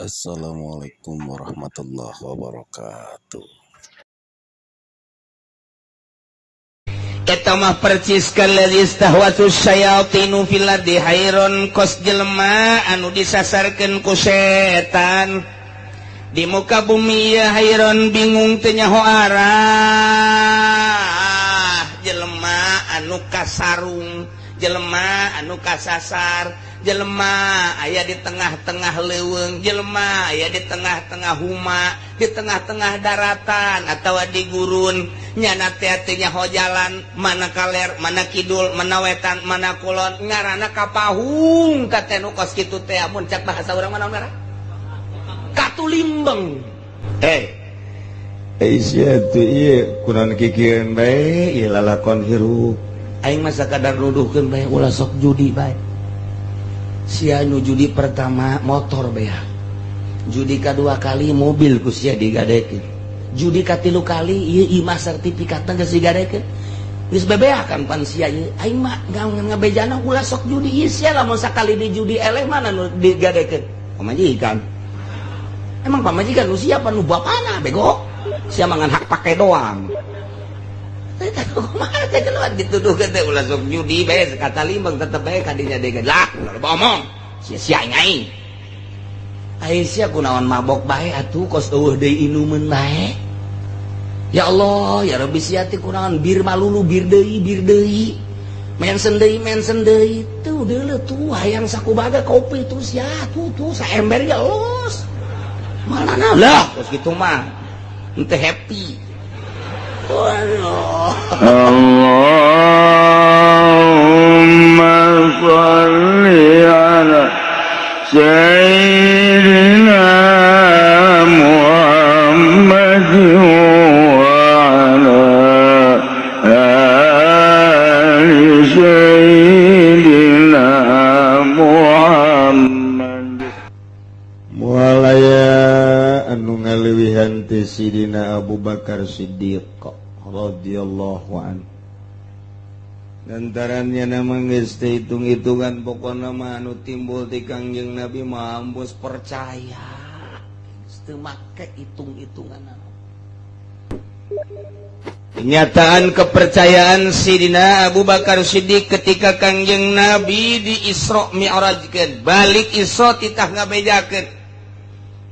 Assalamualaikum warahmatullahi wabarakatuh. Eta mah percis kalladzi istahwatu syayatinu fil ardi hairon kos jelema anu disasarkeun ku setan di muka bumi ya hairon bingung teu nyaho arah jelema anu kasarung jelema anu kasasar jelema aya di tengah-tengah leuweung jelema aya di tengah-tengah huma di tengah-tengah daratan atawa di gurun nyana teh teu nyaho jalan mana kaler mana kidul mana wetan mana kulon ngaranna kapahung ka teh nu kos kitu teh mun cak bahasa urang mana ngaran katulimbeng Aisyah teh ieu kunaon kikieun bae ieu lalakon hirup aing mah sakadar nuduhkeun bae ulah sok judi bae sia nu judi pertama motor beak judi kedua kali mobil ku sia digadekeun judi katilu kali ieu imah sertifikatna geus digadekeun geus bebeakan pan sia ieu aing mah ngabejana ulah sok judi ieu sia lamun sakali di judi eleh mana nu digadekeun pamajikan emang pamajikan nu sia nu bapana bego sia mangan hak pake doang kumaha teh keluar dituduhkeun teh ulah sok judi bae sekata limbang tetep bae kadinya dege lah ulah omong sia-sia aing Aisyah kunaon mabok bae atuh kos eueuh deui inumeun bae ya Allah ya Rabbi sia teh kunaon bir malulu bir deui mensen deui tuh deuleu tuh hayang sakumaha kopi tuh sia tuh saember ya los manana lah kos kitu mah teu happy Allahumma sholli ala sayyidina Muhammad wa ala ali sayyidina Muhammad mualaya anu ngaliwihan ti Sidina Abu Bakar Siddiq radhiyallahu anhu lantarannya nama geus teu hitung-hitungan pokona mah anu timbul ti Kangjeng Nabi mah ambos percaya teu make hitung-hitungan kenyataan kepercayaan Sidina Abu Bakar Siddiq ketika Kangjeng Nabi di Isra Mi'rajkeun balik Isra titah ngabejakeun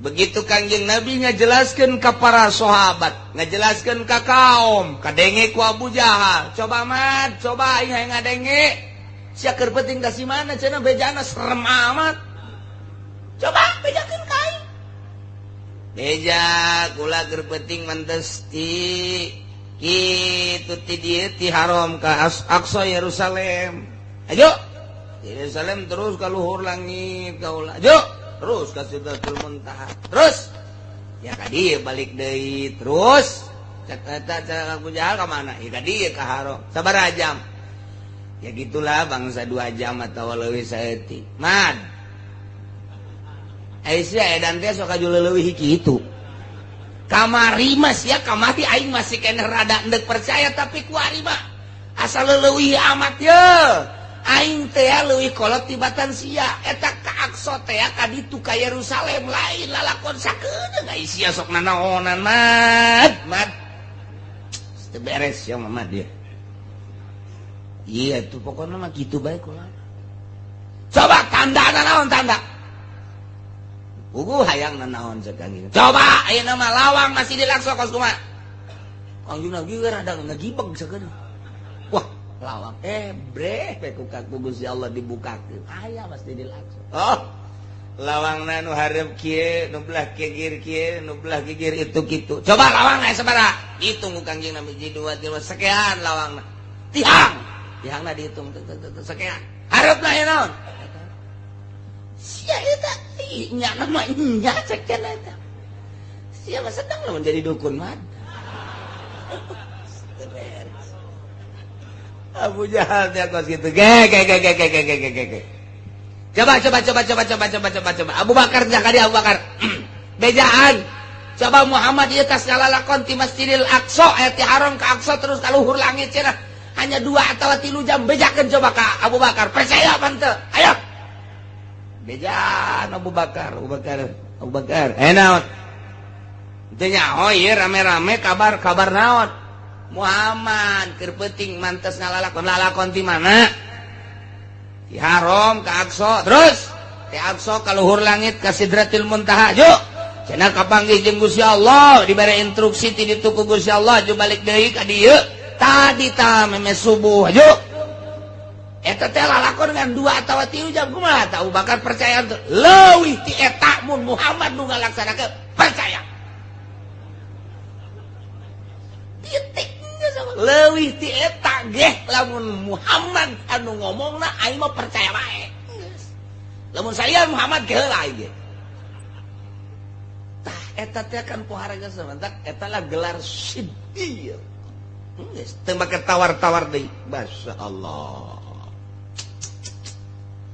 begitu Kangjeng Nabi ngajelaskeun ka para sahabat ngajelaskeun ka kaum kadenge ku Abu Jahal coba mat coba aing hayang ngadenge sia keur penting ka si mana cenah bejana serem amat coba bejakeun ka aing beja kula keur penting mantes ti kitu ti dieu ti haram ka Aqsa Yerusalem ayo Yerusalem terus ka luhur langit ka ulah ayo terus ka Sidratul Muntaha terus ya ka dieu balik deui terus cak Abu Jahal ka mana ya ka dieu ka haram sabaraha jam ya gitulah bangsa 2 jam atawa leuwih saeutik mad Aisyah edan teh sok kaju leuwih kitu kamari mah sia kamari aing masih keneh rada endek percaya tapi ku ari mah asal leuwih amat ye aing teh leuwih kolot tibatan sia eta ka Aqsa teh ka ditu ka Yerusalem lain lalakon sakeuna ga sia sok nanaonan mad teu beres ya mah dia iya tuh pokoknya mah kitu bae kula coba tanda naon tanda ugu hayang nanaon sakang coba ayeuna mah lawang masih dilakso kos kumaha Kangjeng Nabi rada ngagibeg sakeuna wah lawang breh ku Gusti Allah dibukakeun aya pasti dilakso oh lawangna nu hareup kieu nu belah kigir kieu nu belah kigir itu kitu coba lawang aya sabaraha dihitung ku Kangjeng Nabi 1 2 3 sekian lawangna tihangna dihitung sekian hareupna aya naon sia eta nya nama nya cek cenah eta sia mah sedang lamun jadi dukun mah Abu Jahal dia kos gitu. Coba. Abu Bakar jangan dia Abu Bakar. Bejaan. Coba Muhammad ieu tas ngalalakon ti Masjidil Aqsa aya ti haram ka Aqsa terus ka luhur langit cenah. Hanya 2 atau 3 jam bejakeun coba ka Abu Bakar. Percaya apa henteu? Ayo. Bejan Abu Bakar. Naon? Tanya, oh iya rame-rame kabar naon? Muhammad keur peuting mantes lalakon ti mana? Ti Haram ka Aqsa. Terus ti Aqsa ka luhur langit ka Sidratil Muntaha. Juk cenah kapanggih jeung Gusti Allah, dibere instruksi ti ditu ku Gusti Allah, aju balik deui ka dieu. Tadi ta meme subuh. Juk eta teh lalakon ngan 2 atawa 3 jam kumaha tah Abu Bakar percaya leuwih ti eta mun Muhammad nu ngalaksanakeun percaya. Titik leuwih ti eta geh lamun Muhammad anu ngomongna aing mah percaya bae. Lamun saya Muhammad ge heula ieu. Tah eta teh kan pohara geus sebentak eta lah gelar siddiq. Geus teu make tawar-tawar deui. Masyaallah.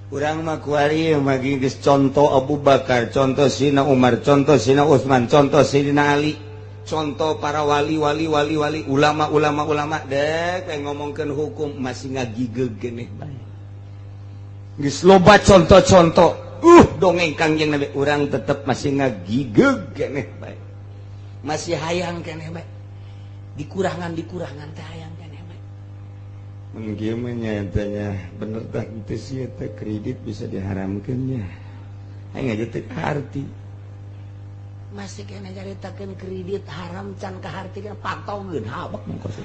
Urang mah kuari magi geus contoh Abu Bakar, contoh Sina Umar, contoh Sina Utsman, contoh Sidina Ali, contoh para wali, ulama dek ngomongkeun hukum masih ngagigeg keneh bae. Geus loba contoh-contoh. Dongeng Kangjeng Nabi urang tetep masih ngagigeg keneh bae. Masih hayang keneh bae. Dikurangan teh hayang keneh bae. Mun kieu mah nyatanya bener tah teu sia teh kredit bisa diharamkeun nya. Aing aja teu arti. Masih kena caritakeun kredit haram can kahartikeun patogeun habak mongkos.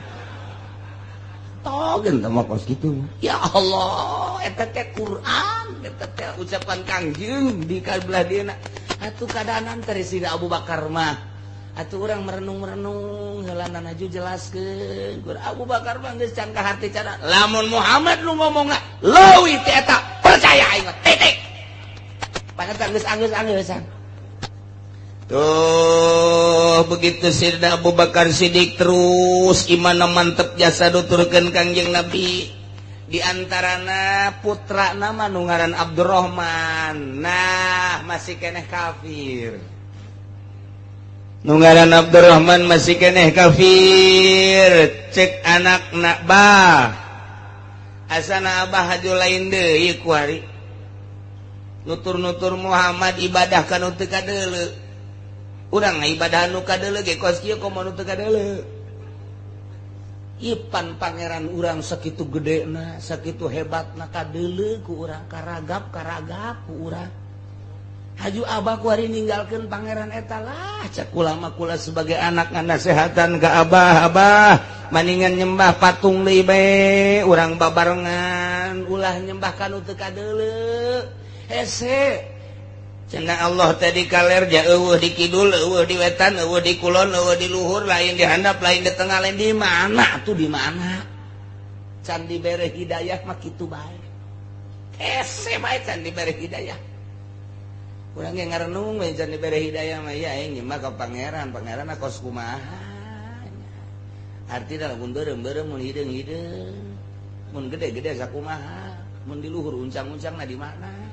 Togeun teh mongkos kitu. Ya Allah, eta teh Quran, eta teh ucapan Kangjeng di kabelah dieuna. Atuh kadanan teh Sina Abu Bakar mah. Atuh urang merenung-merenung heulana aju jelaskeun. Abu Bakar mah geus can kaharti cara. Lamun Muhammad nu ngomongna leuwih ti eta percaya aing mah. Titik. Pangetan geus anggeus-angeusan. Tuh begitu Sayyidina Abu Bakar Siddiq terus imanna mantep jasa nuturkeun Kangjeng Nabi. Di antarana putra nama nu ngaran Abdurrahman. Nah, masih keneh kafir. Nu ngaran Abdurrahman masih keneh kafir. Cek anakna bah. Asana abah haju lain deui ku ari. Nutur-nutur Muhammad ibadah kana teu kadeuleu. Urang ibadah anu kadeuleu ge kos kieu komo anu teu kadeuleu. Ipan pangeran urang sakitu gedena, sakitu hebatna kadeuleu ku urang, karagap ku urang. Haju abah ku ari ninggalkeun pangeran eta lah, cak ulama kula sebagai anak nganasehatan ka abah maningan nyembah patung deui bae, urang babarengan ulah nyembah ka anu teu kadeuleu. Hese cenah Allah tadi kaler ja eueuh di kidul, eueuh di wetan, eueuh di kulon, eueuh di luhur, lain di handap, lain di tengah, lain di mana tuh di mana? Can dibere hidayah mah kitu bae. Hese bae can dibere hidayah. Urang ge ngarenung we can dibere hidayah mah ya aing nyembah ka pangeran, pangeran kos kumaha. Artina mun beureum-beureum mun hideung-hideung. Mun gede-gede sakumaha, mun di luhur uncang-uncangna di mana?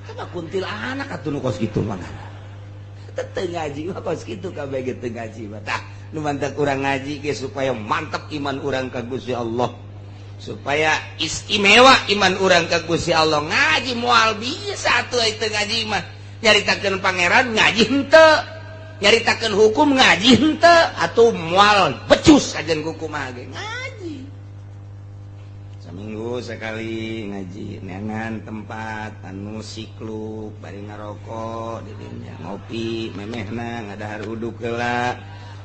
Apa kuntil anak atuh nu kos kitu mah. Teu ngaji mah kos kitu kabeh ge teu ngaji mah. Tah nu mantep urang ngaji ge supaya mantep iman urang ka Gusti Allah. Supaya istimewa iman urang ka Gusti Allah. Ngaji moal bisa atuh teu ngaji mah. Nyaritakeun pangeran ngaji henteu. Nyaritakeun hukum ngaji henteu atuh moal becus kajen kumaha ge ngaji. Seminggu sekali ngaji neangan tempat anu sikluk bari ngarokok di dinya ngopi memehna ngadahar uduk heula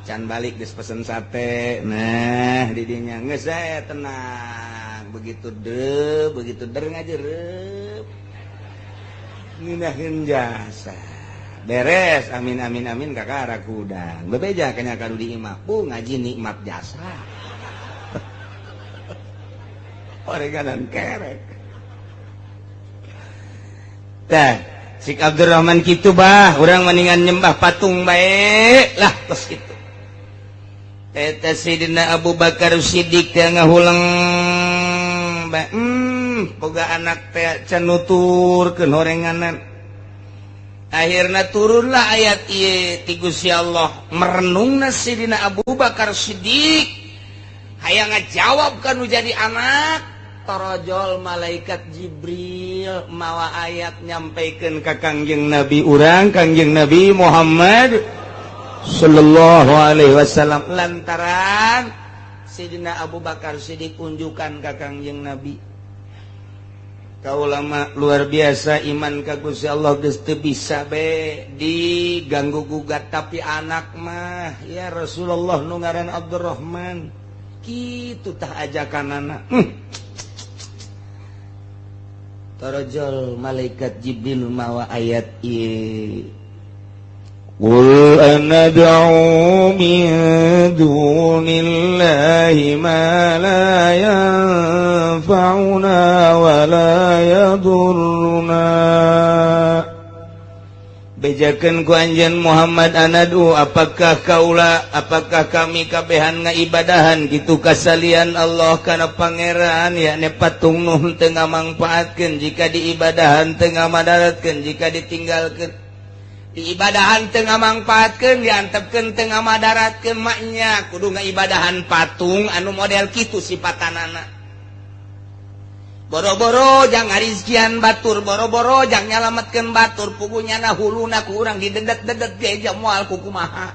can balik geus pesen sate nah di dinya geus tenang begitu der ngaji reup nginaheun jasa beres amin kakak arakudang bebeja kanya kanu di imah ngaji nikmat jasa oreganan kerek. Tah, si Abdurrahman kitu bah, urang mendingan nyembah patung bae lah tos kitu. Eta Sayyidina Abu Bakar Siddiq teh ngahulang bae. Boga anak teh can nuturkeun horenganan. Akhirna turunlah ayat ieu ti Gusti Allah merenungna Sayyidina Abu Bakar Siddiq hayang ngajawab kanu jadi anak torojol malaikat Jibril mawa ayat nyampaikan ka Kangjeng Nabi urang Kangjeng Nabi Muhammad sallallahu alaihi wasallam lantaran Sidina Abu Bakar Siddiq unjukan ka Kangjeng Nabi kaulama luar biasa iman ka Gusti Allah geus teu bisa be diganggu gugat tapi anak mah ya Rasulullah nu ngaran Abdurrahman kitu tah ajakanana tarajal malaikat Jibril mawa ayat ieu qul anad'u min dunillahi ma la yanfa'una wa la yadurruna bejakeun ku anjeun Muhammad anadu apakah kami kabehan ngaibadahan kitu kasalian Allah kana pangeran yakni patung nuh teu ngamangpaatkeun jika diibadahan teu ngamadaratkeun jika ditinggalkeun diibadahan teu ngamangpaatkeun diantepkeun teu ngamadaratkeun maknya kudu ngaibadahan patung anu model kitu sipatanana boro-boro jang ngarizkian batur boro-boro jang nyalametkeun batur pugunyana huluna ku urang didedet-dedet ge moal ku kumaha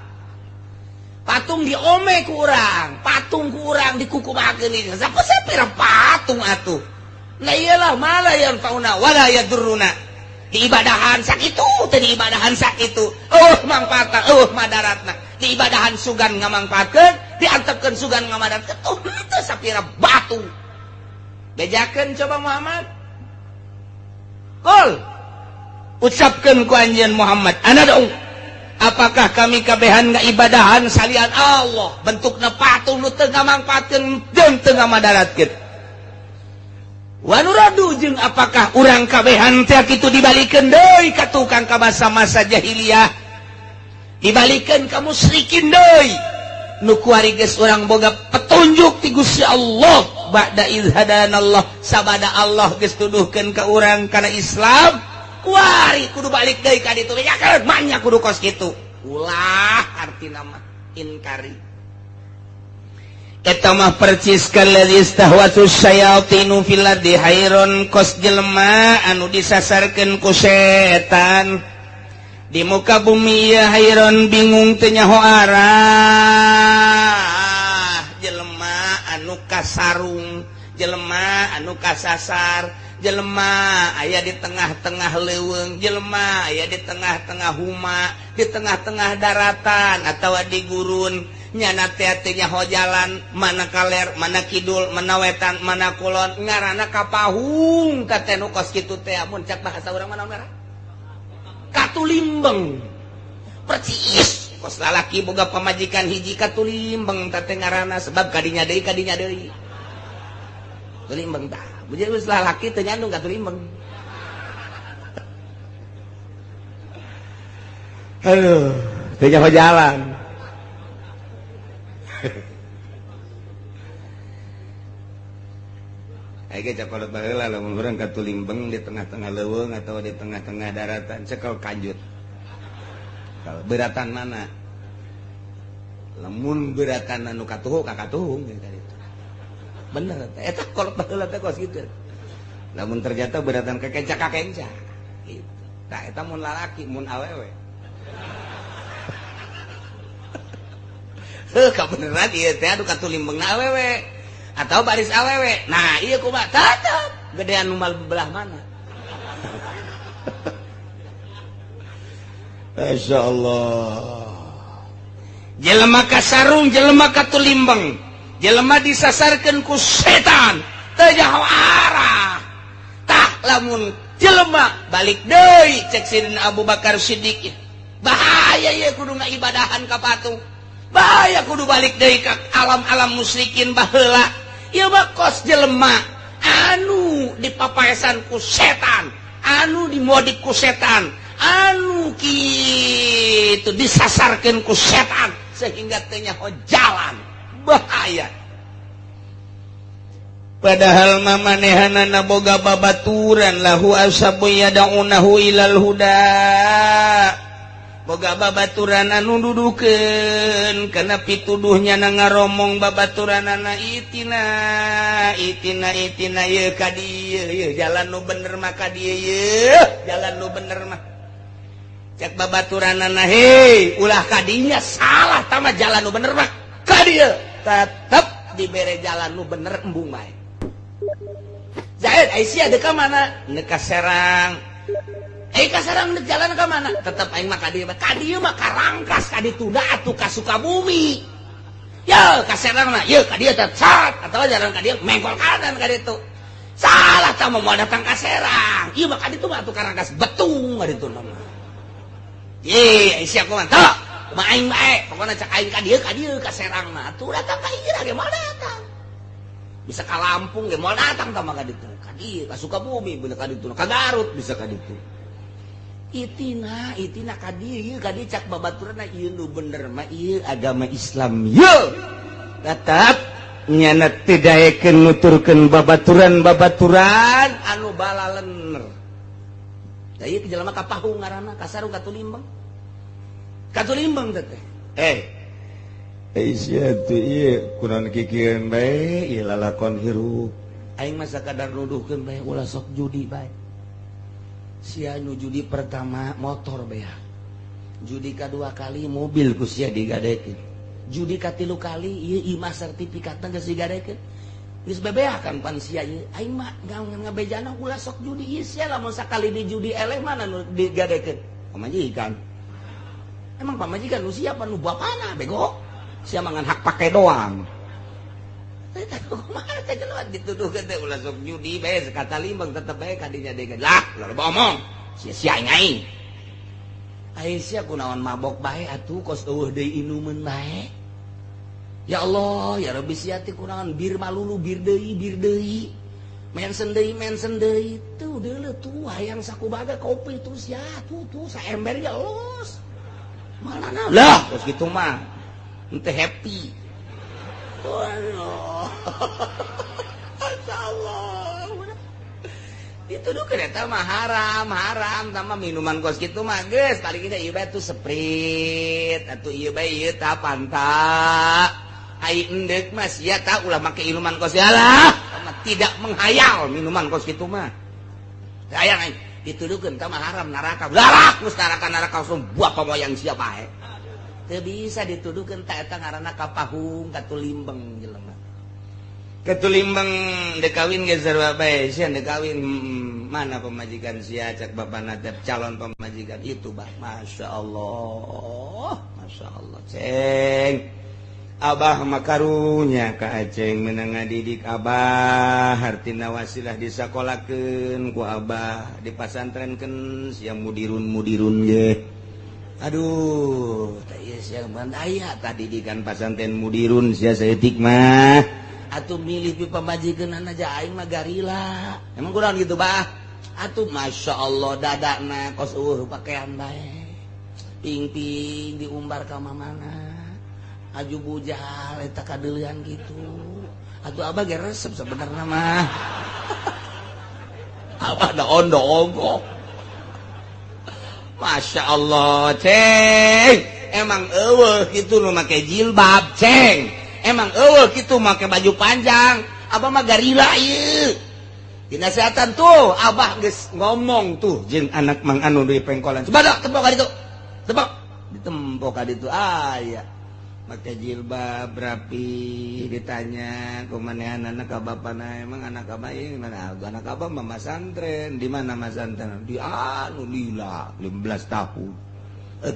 patung diome ku urang patung ku urang dikukumakeun ieu sapira patung atuh nah iyalah mala yang fauna wala yadurruna diibadahan sakitu teu diibadahan sakitu mangpaatna madaratna diibadahan sugan ngamangpaatkeun diantepkeun sugan ngamadatkeun teu sapira batu bejakeun coba Muhammad qul ucapkeun ku anjeun Muhammad anad'u apakah kami kabehan ngaibadahan salian Allah bentukna patung nu teu ngamangpaatkeun jeung teu ngamadaratkeun wanuradu jeung apakah urang kabehan teh kitu dibalikeun deui ka tukang ka masa-masa jahiliyah dibalikeun ka musyrikin deui nu kuari geus urang boga petunjuk ti Gusti Allah ba'da iz hadanallah sabada Allah geus tuduhkeun ka urang kana Islam kuari kudu balik deui ka ditu bejakeun manya kudu kos kitu ulah artina mah inkari eta mah percis kalladzi istahwatu syayatinu fil ardi hairun kos jelema anu disasarkeun ku setan di muka bumi ieu hairun bingung teu nyaho arah jelema anu kasarung jelema anu kasasar jelema aya di tengah-tengah leuweung jelema aya di tengah-tengah huma di tengah-tengah daratan atawa di gurun nyana teh nyaho jalan mana kaler mana kidul mana wetan mana kulon ngaranna kapahung teh nu kos kitu teh mun cak bahasa urang mana merah katulimbeng percis kos lalaki boga pamajikan hiji katulimbeng teh ngaranna sebab kadinya deui tulimbeng tah bujeu geus lalaki teh nyandung katulimbeng aduh teu nyaho jalan Ege cakolot baheula lamun urang katulimbeng di tengah-tengah leuweung atau di tengah-tengah daratan cekel kanjut. Kalau beratan mana? Lamun beratan anu katuhu ka katuhung gitu tadi. Bener eta kolot baheula teh kos kitu. Lamun ternyata beratan ka kenca gitu. Tah eta mun lalaki mun awewe. Kabeneran ieu teh anu katulimbengna awewe. Atau baris awewe nah iya kumaha tatap gedean numal belah mana Masya Allah jelema kasarung jelema katulimbeng jelema disasarkeun ku setan teu nyaho arah tah lamun jelema balik deui cek Sidina Abu Bakar Siddiq bahaya ieu kudu ngaibadahan ka patung bahaya kudu balik deui ka alam-alam musyrikin baheula ieu mah kos jelema anu dipapaesan ku setan anu dimodik ku setan anu kitu disasarkeun ku setan sehingga teu nyaho jalan bahaya padahal mamanehanana boga babaturan lahu asabu yadaunahu ilal huda boga babaturan anu dudukeun kana pituduhnya na ngaromong babaturan itina ye ka dieu ye jalan nu bener mah ka dieu ye jalan nu bener mah cek babaturan hei ulah ka dinya salah tama jalan nu bener mah ka dieu tetep dibere jalan nu bener embung bae Zaid Aisyah deka mana deka Serang ka Serang dek jalan ke mana tetep aing mah ka dieu mah karangkas ka dituda atuh ka Sukabumi ya ka Serang mah ye ka dieu tetep atawa jalan ka dieu mengkol kanan ka ditu salah tama mau datang ka Serang ieu mah ka ditu mah atuh karangkas betung ka ditu mah ye Aisyah kumaha tah mah aing bae pokona cak aing ka dieu ka Serang mah atuh datang ka hijrah ge moal datang bisa ka Lampung ge moal datang tama ka ditu ka dieu ka Sukabumi bener ka ditu ka Garut bisa ka ditu itina ka dieu cak babaturan ieu nu bener mah ieu agama Islam ye tetep nyana teu daekeun nuturkeun babaturan anu balalener da ieu jelema ka Pahung ngaranna ka Sarung Katulimbang teh Aisyah tuh iya kunaon kikireun bae ieu lalakon hirup aing mah sakadar nuduhkeun bae ulah sok judi bae sia nu judi pertama motor beah judi kedua kali mobil ku sia digadekeun judi katilu kali ieu imah sertifikatna geus digadekeun geus bebeakan pan sia ieu aing mah ngabejana ulah sok judi ieu sia lamun sakali di judi eleh mana nu digadekeun pamajikan emang pamajikan nu sia nu bapana bego sia mangan hak pake doang eta kumaha teh geus dituduhkeun teh ulah sok judi bae sekata limbang tetep bae kadinya degan lah loba omong sia-sia aing Aisyah kunaon mabok bae atuh kos eueuh deui inumeun bae ya Allah ya Rabbi sia teh kunaon bir malulu bir deui mensen deui tuh deuleu tuh hayang sakumaha kopi tuh sia tuh saember ya los manana lah kos kitu mah teu happy waduh masyaallah dituduhkeun eta mah haram tama minuman kos kitu mah geus paling kita ieu bae tuh Sprite atuh ieu bae ieu tah Fanta ai endek mah sia tah ulah make minuman kos lah tidak menghayal minuman kos kitu mah sayang aing dituduhkeun tah mah haram neraka galak geus neraka buah pamoyang sia bae teu bisa dituduhkeun tah eta ngaranna ka Pahung Katulimbang jelema Katulimbang dekawin ge sarua bae sia dekawin mana pemajikan sia cak bapana teh calon pemajikan itu bah masyaallah ceng abah makarunya ka aceng meunang ngadidik abah hartina wasilah disakolakeun ku abah dipasantrenkeun sia mudirun ge aduh teh ieu sia aya tadi didikan pasantren mudirun sia saeutik mah atuh milih pi pamajikan aja aing mah garila emang kurang gitu bah atuh masyaallah dadana kos eueuh pakaian bae ping-ping diumbar ka mamana aju bujal eta kadeulean gitu atuh abah ge resep sebenarnya mah abah da ondo-ondo masyaallah ceng emang eueuh kitu nu make jilbab ceng emang eueuh kitu make baju panjang abah mah garila ieu dinasehatan tuh abah geus ngomong tuh jeung anak mang anu deui pengkolan coba tepok ka ditu tepok ditempok ka ditu aya make jilbab rapi ditanya kumanehan anak ka bapana emang anak abah ieu mana anak abah mah masantren di mana masantren di anu lila 15 tahun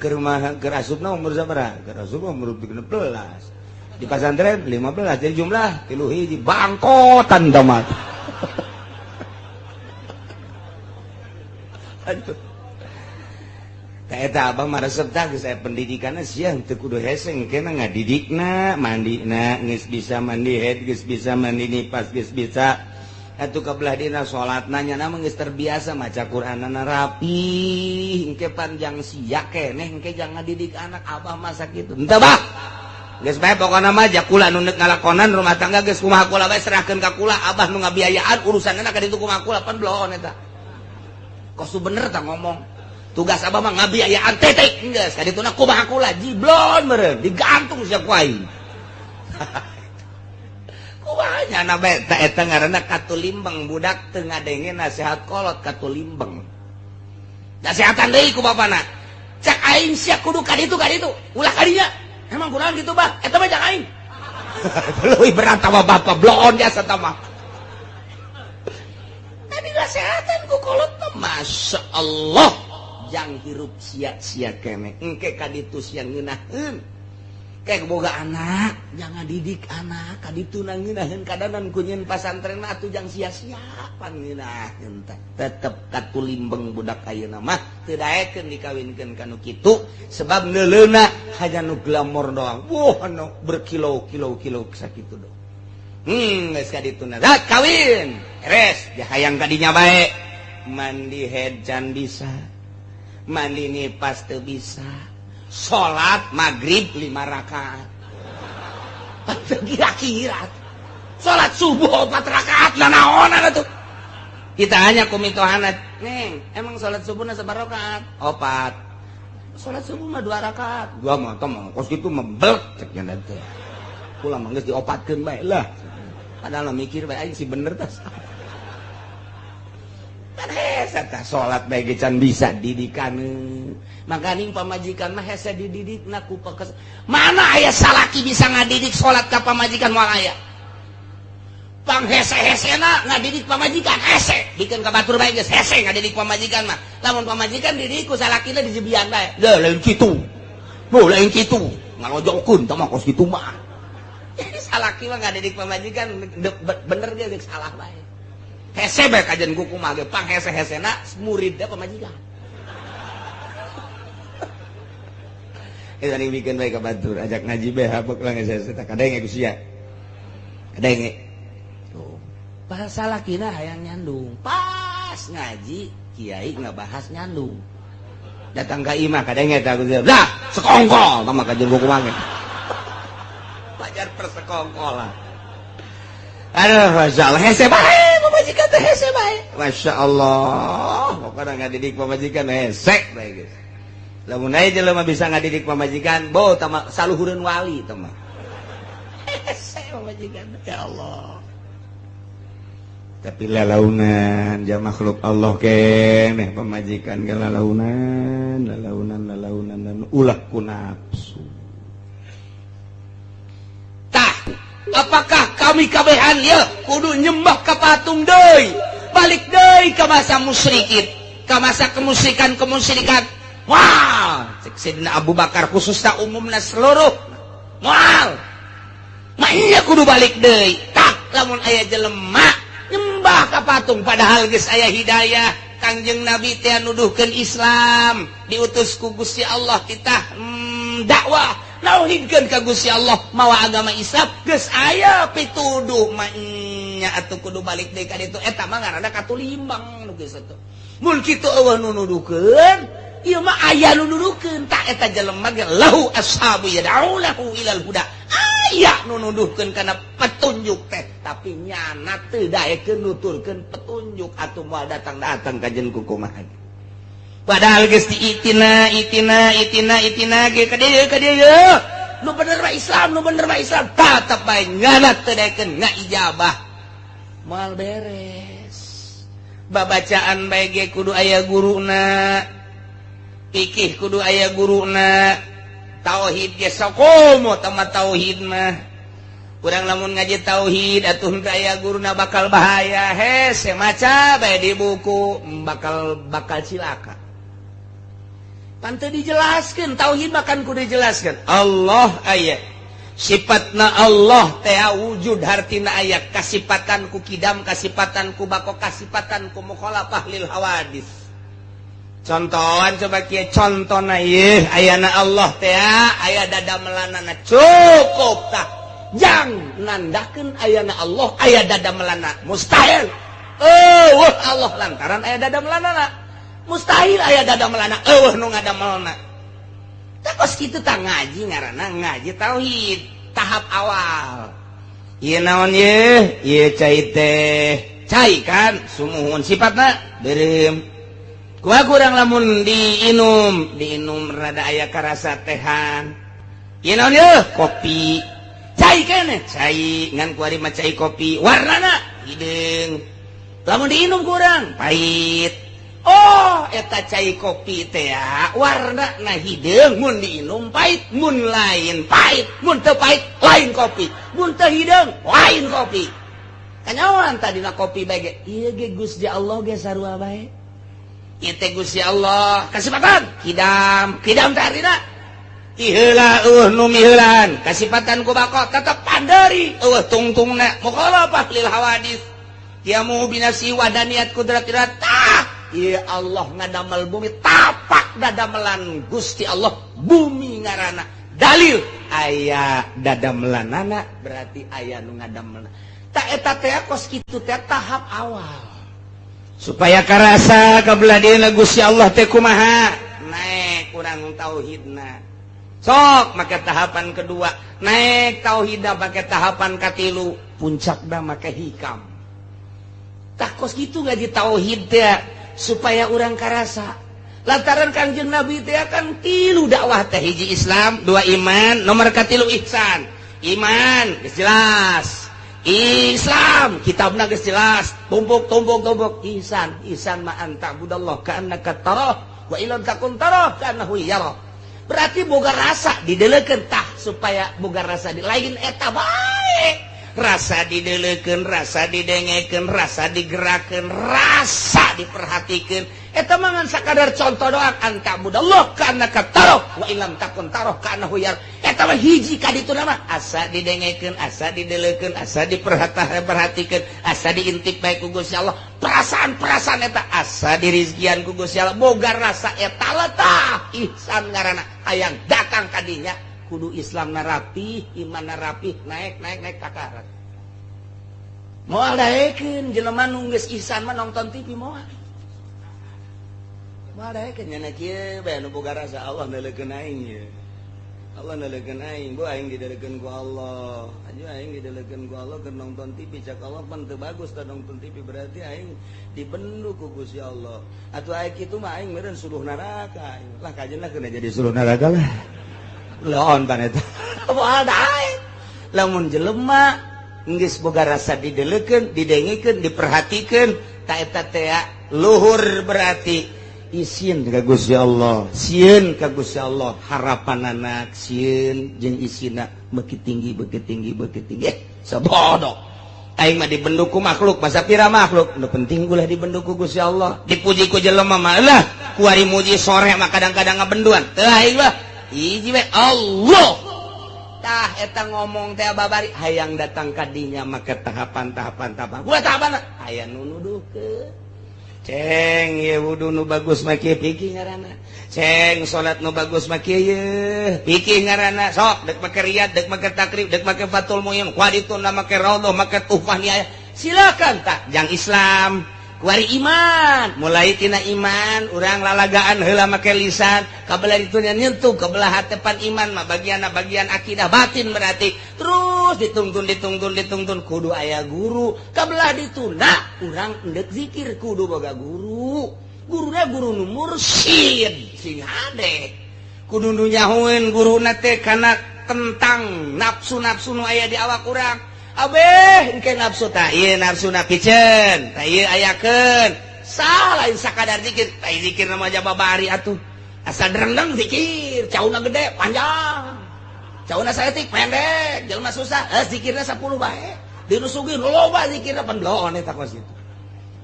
ke rumah ke asupna umur sabaraha ke asupna umur 16 di pasantren 15 jadi jumlah 3 hiji bangkotan damat aduh eta abah mah resep tah geus aya pendidikanna sia teu kudu hese engkena ngadidikna mandina geus bisa mandi head geus bisa mandi nipas geus bisa atuh kabelah dina salatna nya mah geus terbiasa maca Qur'anana rapi engke panjang sia keneh engke jangan ngadidik anak abah mah sakitu henteu bah geus bae pokona mah jakula nu neuk ngalakonan rumah tangga geus kumaha kula bae serahkeun ka kula abah nu ngabiayaan urusanna ka ditu kumaha kula pan bloon eta kos bener tah ngomong tugas abah mah ngabiayaan tetek geus kadituna kumaha kula jiblon meureun digantung sia ku aing kumaha nya bae eta ngaranna katulimbeng budak teu ngadenge nasihat kolot katulimbeng nasihatan deui ku bapana cak aing sia kudu kaditu ulah kadinya emang kunaon kitu bah eta mah cak aing leuwih berat sama bapak bloon jasa mah tadi nasihatan ku kolot mah masya Allah jang hirup sia-sia kene engke kaditu sia ngeunaheun kayak boga anak jangan didik anak kaditu na ngeunaheun kadanan ku nyeun pasantren mah atuh jang sia-sia pan ngeunaheun teh tetep katulimbeng budak ayeuna mah teu daekeun dikawinkeun kanu kitu sebab neuleuna hanya nu glamor doang wah anu berkilo-kilo sakitu doang geus kadituna dah kawin beres hayang kadinya bae mandi head can bisa mandi nipas teu bisa sholat maghrib 5 rakaat kira-kira sholat subuh 4 rakaat naon tuh kita hanya kumitohana neng emang sholat subuh na sabar rakaat 4 sholat subuh mah 2 rakaat 2 mah tong kos kitu membel cek nya teh kula mah geus diopatkeun bae lah padahal mikir bae aing si bener tas kan hese tah salat bae ge can bisa didikan makaning pamajikan mah hese dididikna ku pekes mana aya salaki bisa ngadidik salat ka pamajikan moal aya pang hese-hesena ngadidik pamajikan hese dikeun ka batur bae geus hese ngadidik pamajikan mah lamun pamajikan dididik ku salakina dijebian bae da lain kitu lain kitu ngalojongkeun tah mah kos kitu mah salaki mah ngadidik pamajikan bener ge geus salah bae hese bae kajen kuku mah ge pang hese-hesena muridna pamajikan eta ning bikin bae ka batur ajak ngaji bae habek lah hese teh kadenge ku sia kadenge tuh pas salakina hayang nyandung pas ngaji kiai ngabahas nyandung datang ka imah kadenge tah ku sia dah sekongkol tah mah kajen kuku mah ge pajar persekongkolan aduh masya Allah hese bae pamajikan teh hese bae masya Allah pokoknya ngadidik pamajikan hese bae guys lamun aya jelema bisa ngadidik pamajikan bo tama saluhureun wali teh mah hese pamajikan ya Allah tapi lalaunan ja makhluk Allah keneh pamajikan ge lalaunan ulah ku nafsu. Apakah kami kabehan ya kudu nyembah ka patung deui balik deui ka masa musyrikin ka masa kemusyrikan wah cek Sayyidina Abu Bakar khususna umumna seluruh moal mah kudu balik deui tak lamun aya jelema nyembah ka patung padahal geus aya hidayah Kangjeng Nabi teh nuduhkeun Islam diutus ku Gusti Allah titah dakwah nauhidkeun ka Gusti Allah mawa agama Islam geus aya pituduh mah nya atuh kudu balik deui ka ditu eta mah ngaranna katulimbang nu geus atuh mun kitu eueuh nu nuduhkeun ieu mah aya nu nuduhkeun tak eta jelema ge lahu ashabu yad'ulahu ilal huda aya nu nuduhkeun kana petunjuk teh tapi nyana teu daekeun nuturkeun petunjuk atuh moal datang-datang ka jeung kumaha padahal geus diitina ge ka dieu nu bener mah Islam tatep bae nyana teu daekeun ngaijabah moal beres babacaan bae ge kudu aya guruna fikih kudu aya guruna tauhid ge sakomo tama tauhid mah urang lamun ngaji tauhid atuh teu aya guruna bakal bahaya hese maca bae di buku bakal cilaka pan teu dijelaskeun tauhid makan kudu dijelaskeun Allah aya sifatna Allah teh wujud hartina aya kasipatan ku kidam kasipatan ku bako kasipatan ku mukhalafah lil hawadis contohan coba kieu contona ieu ayana Allah teh aya dada melanana cukup tah jang nandakeun ayana Allah aya dada melana mustahil Allah lantaran aya dada melanana mustahil aya dada melana nu ngadamelna tak kos kitu tah ngaji ngaranna ngaji tauhid tahap awal ieu naon ieu cai teh cai kan sumuhun sifatna beureum kurang lamun diinum rada aya karasa tehan naon yeuh kopi cai keneh cai ngan kuari mah cai kopi warnana hideung lamun diinum kurang pahit oh eta cai kopi teh warnana hideung mun diinum pahit mun lain pahit mun teu pahit lain kopi mun teu hideung lain kopi kanyawan tadina kopi bae ge ieu ge Gusti Allah ge sarua bae ieu teh Gusti Allah kasipatan kidam teh artina iheula nu miheulan kasipatan ku bako tetep pandari tungtungna mukhalafah lil hawadis kiamu binasi wadaniyat kudratirat ieu Allah ngadamel bumi tapak dadamelan Gusti Allah bumi ngaranna dalil aya dadamelanana berarti aya nu ngadamelna tak eta teh kos kitu teh tahap awal supaya karasa kabladieuna Gusti Allah teh kumaha naik kurang tauhidna sok make tahapan kedua naik tauhidna make tahapan katilu puncakna make hikam tak kos kitu ngaji tauhid teh supaya urang karasa lantaran Kanjeng Nabi teh kan tilu dakwah teh hiji Islam dua iman nomor katilu ihsan iman geus jelas Islam kitabna geus jelas tumpuk ihsan ma anta budallah ka annaka tarah wa illam takun tarah ka annahu yarah berarti boga rasa dideleukeun tah supaya boga rasa di lain eta bae rasa dideleukeun rasa didengekeun rasa digerakkeun rasa diperhatikeun eta mah ngan sakadar contoh doang anta budallah ka annaka tarah wa illam takun tarah ka annahu yarah eta mah hiji ka ditu mah asa didengekeun asa dideleukeun asa diperhatikeun asa diintip bae ku Gusti Allah perasaan eta asa dirizkian ku Gusti Allah boga rasa eta letah ihsan ngaranna hayang datang ka dinya kudu Islam rapi iman rapi naik takarat moal daekeun jelema nu geus ihsan mah nonton TV moal daekeun nya kieu bae nu boga rasa Allah naleukeun aing ye Allah naleukeun aing bu aing didaleukeun ku Allah aju aing didaleukeun ku Allah keur nonton TV cak Allah pan teu bagus tah nonton TV berarti aing dibendu ku Gusti Allah atuh aya kitu mah aing meureun suruh neraka lah kajenna keuna jadi suruh neraka lah laon pan eta moal daek lamun jelema geus boga rasa dideleukeun didengekeun diperhatikeun ta eta teh luhur berarti isin ka Gusti Allah sieun ka Gusti Allah harapan anak sieun jeung isina beuki tinggi sabodo aing mah dibendu ku makhluk masa pira makhluk nu penting ulah dibendu ku Gusti Allah dipuji ku jelema mah lah kuari muji sore mah kadang-kadang ngabenduan teu aing mah hiji we Allah tah eta ngomong teh babari hayang datang ka dinya make tahapan-tahapan buat tahapan aya nu nuduhkeun ceng ye wudu nu bagus mah kieu pikir ngaranna ceng salat nu bagus mah kieu pikir ngaranna sok dek make riyad dek make takrib dek make fatul muin kuadituna make raudhah make tuhfah niayah silakan tah jang Islam kuari iman mulai tina iman urang lalagaan heula make lisan kabelah ditu nyentuh kabelah hatepan iman mah bagian akidah batin berarti terus ditungtun kudu aya guru kabelah ditu urang endek zikir kudu boga guruna guru nu mursyid sing hade kudu nu nyahoeun guruna teh kana tentang nafsu nu aya di awak urang abeh engke nafsu tah ieu nafsu napikeun tah ieu ayakeun salah lain sakadar zikir tah zikir na mah babari atuh asa derendeng zikir cauna gede panjang cauna saeutik pendek jelema susah zikirna 10 bae dinu sugih loba zikirna pendloon eta kos kitu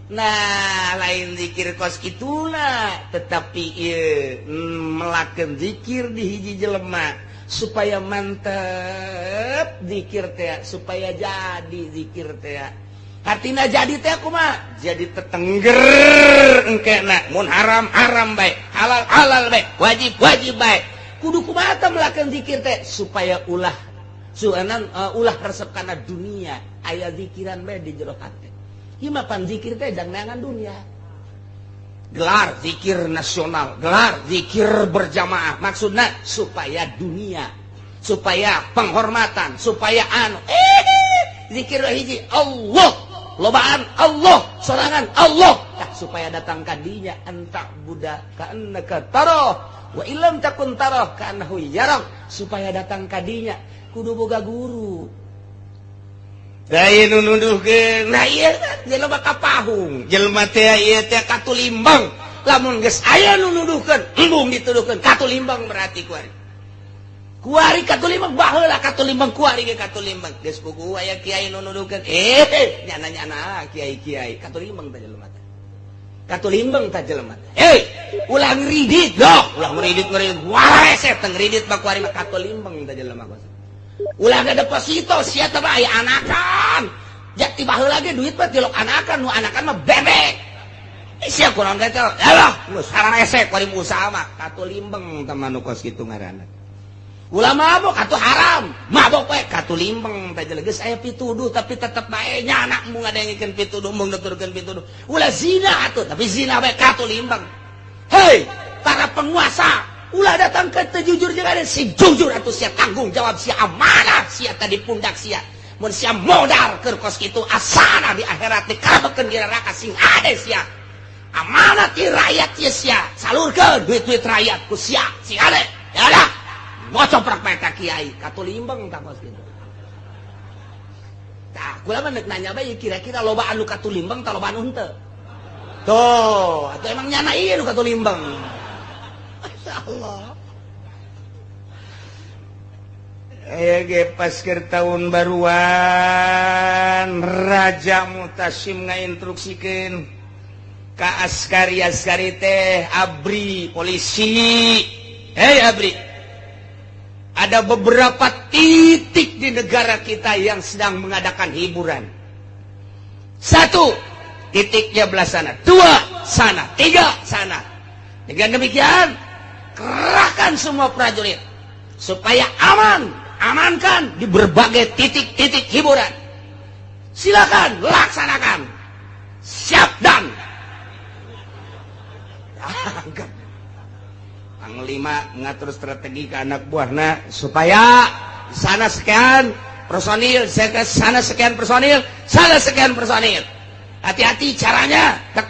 nah lain zikir kos kituna tetapi ieu melakeun zikir di hiji jelema supaya mantep zikir teh supaya jadi zikir teh artina jadi teh kumaha jadi tetengger engkena mun haram bae halal bae wajib bae kudu kumaha teh melakeun zikir teh supaya ulah resep kana dunia aya zikiran bae di jero hate ieu mah pan zikir teh jang neangan dunia gelar zikir nasional, gelar zikir berjamaah, maksudnya supaya dunia, supaya penghormatan, supaya zikir hiji Allah, lobaan Allah, sorangan Allah, supaya datang kadinya antak budak ka'annaka taroh wa illam takun taroh ka'annahu yarok supaya datang kadinya kudu boga guru. Daya nunuduhkeun. Nah iya kan jelema kapahung Jelma teh ieu teh katulimbang. lamun geus aya nu nuduhkeun embung dituduhkeun katulimbang berarti kuari katulimbang baheula katulimbang kuari ge katulimbang geus kuku aya kiai nu nuduhkeun nyana kiai katulimbang teh jelema teh katulimbang teh jelema teh ulang ridit dok ulang ridit wae teh ridit mah kuari mah katulimbang teh jelema ulah ada deposito sia teh mah aya anakan jati baheula ge duit mah tilok anakan nu anakan mah bebek sia kurang teh alah sarang esek kuari usaha mah katulimbang teh mah nu kos kitu ngaranna. Ulah mabok atuh haram, mabok we katulimbang teh geus aya pituduh tapi tetep bae nyana mung ngadengikeun pituduh mung nuturkeun pituduh. Ulah zina atuh tapi zina we katulimbang. Hei, para penguasa, ulah datang ke teu jujur jeung ada si jujur atuh sia tanggung jawab sia amanah sia tadi pundak sia. Mun sia modal keur kos kitu asana di akhirat dikabekeun di neraka sing ade sia. Amanah ti rakyat sia salurkeun duit-duit rakyat ku sia sing ade. Ya lah. Ngocoprak peta kiai katulimbang tak kos gitu. Tah, kula mah nanya bae kira-kira loba anu katulimbang tah loba anu henteu. Tuh, atuh emang nyana ieu nu katulimbang. Masyaallah. Aya ge pas keur taun baruan Raja Mutasim ngainstruksikeun ka askari-askari teh abri polisi. Hei abri, ada beberapa titik di negara kita yang sedang mengadakan hiburan. 1, titiknya belah sana. 2, sana. 3, sana. Dengan demikian, kerahkan semua prajurit supaya amankan di berbagai titik-titik hiburan. Silakan laksanakan. Siap dan Panglima mengatur strategi ke anak buahna supaya sana sekian personil, sana sekian personil, sana sekian personil. Hati-hati caranya, tak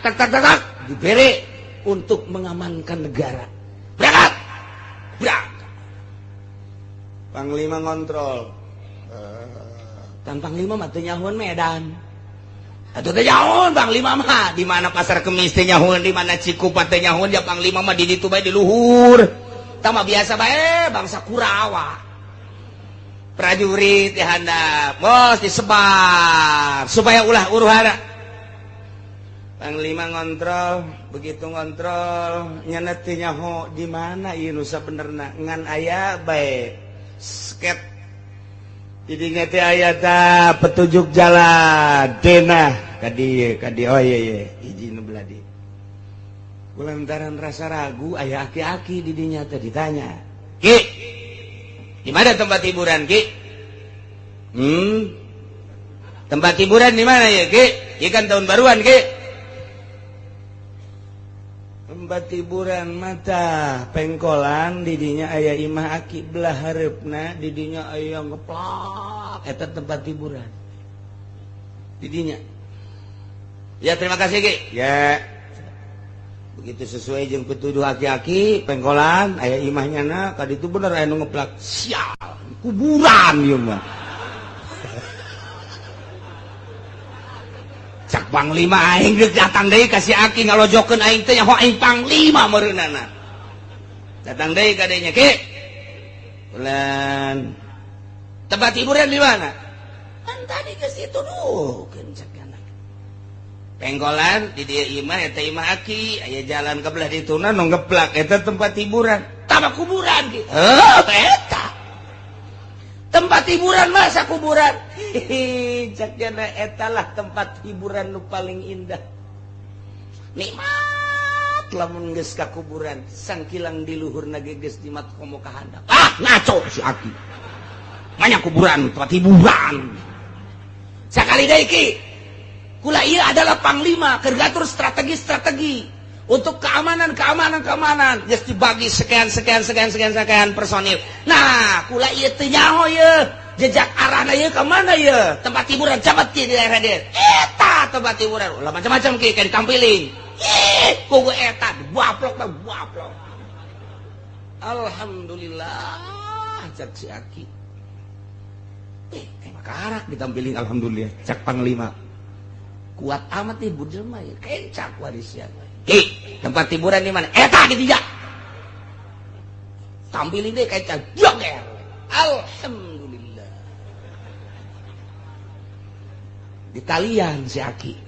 diberi untuk mengamankan negara. Berangkat. Panglima ngontrol. Tan Panglima mah teu nyahoan Medan. Atuh teh nyahoan Panglima mah di mana pasar Kemis teh nyahoan, di mana Cikupa teh nyahoan, ya Panglima mah di ditu bae di luhur. Tah mah biasa bae bangsa Kurawa. Prajurit teh handap, bos disebar supaya ulah uruhana. Panglima ngontrol, begitu ngontrol nyana teu nyaho di mana ieu nu sabenerna ngan aya bae sket didinya teh aya ta petunjuk jalan denah ka dieu oh iya hiji nu belah dieu. Kulantaran rasa ragu aya aki-aki didinya teh ditanya, "Ki, di mana tempat hiburan, Ki?" Tempat hiburan di mana ya, Ki? Ieu kan tahun baruan, Ki. Tempat hiburan mata pengkolan didinya aya imah aki belah hareupna didinya aya ngeplak eta tempat hiburan didinya. Ya terima kasih Ki. Ya. Begitu sesuai jeung pituduh aki-aki pengkolan aya imahnya na ka ditu bener aya nu ngeplak. Sial, kuburan ieu mah. Cak Panglima aing geus datang deui ka si Aki ngalojokeun aing teh nyaho aing Panglima meureunana. Datang deui ka dieu nya, Ki. Ulan. Tempat hiburan di mana? Kan tadi geus dituduhkeun cak anak. Pengkolan di dieu imah eta imah Aki, aya jalan ka belah dituna nu ngeplak eta tempat hiburan. Tama kuburan Ki. Eta. Tempat hiburan masa kuburan. Jakjana etalah tempat hiburan nu paling indah. Nikmat lamun geus ka kuburan, sangkilang di luhurna ge geus dimat komo ka handap. Ngaco si Aki. Manya kuburan tempat hiburan. Sakali deui Ki. Kula ieu adalah Panglima keur ngatur strategi untuk keamanan. Geus dibagi sekian personil. Nah, kula ieu teu nyaho ieu. Jejak arahna ieu ka mana ieu? Tempat hiburan camat Ki di daerah dieu. Eta tempat hiburan. Ulah macam-macam Ki kayak ditampilin. Kugu eta baplok. Alhamdulillah cak si Aki. Makarak ditampilin alhamdulillah cak panglima. Kuat amat nih budel mah ya. Kencak warisnya. Tempat hiburan di mana? Eta di tiga. Tampilin deh kencak. Joger. Alhamdulillah. Di talian si Aki.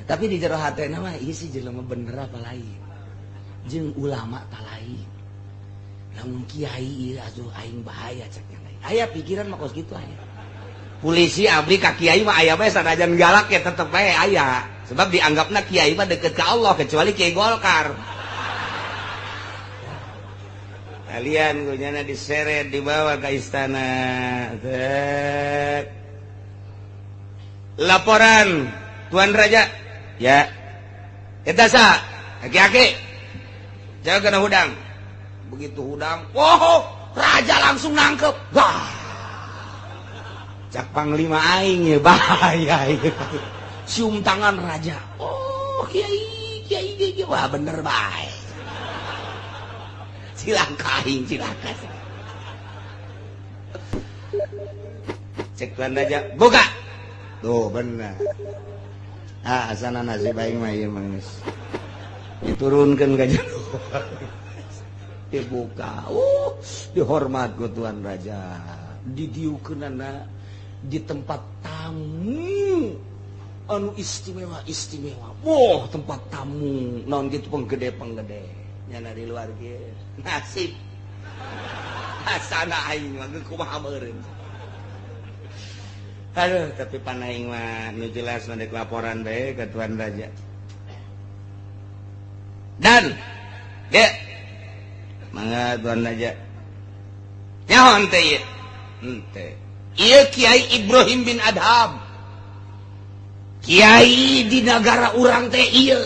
Tapi di jero hatena mah ieu sih jelema bener apa lain. Jeung ulama tak lain. Lamun kiai ieu atuh aing bahaya cek yang lain. Aya pikiran mah kos kitu aya. Polisi abdi ka kiai mah aya bae sanajan galak ya tetep bae aya. Sebab dianggapna kiai mah deket ka Allah kecuali kiai Golkar. Kalian gunyana diseret dibawa ke istana. Laporan Tuan Raja. Ya, kita sah, aki-aki, jaga kena hudang. Begitu hudang, raja langsung nangkep. Wah, cak panglima aing ya bahaya. Cium tangan raja. Oh, kiai, wah bener baik. Cilaka aing, cilaka. Cek Tuan Raja, buka. Tuh bener. Asana nasi baing mah ieu mah diturunkeun ka jero. Dibuka. Dihormat ku Tuan Raja. Didieukeunana di tempat tamu anu istimewa. Tempat tamu naon kitu penggede. Nyana di luar kieu. Nasib. Asana aing mah kumaha meureun. Aduh, tapi panaing mah nu jelas mandek laporan bae ke Tuan Raja. Dan mangga Tuan Raja. Nyaho teh ieu? Henteu. Ieu Kiai Ibrahim bin Adham. Kiai di negara urang teh ieu.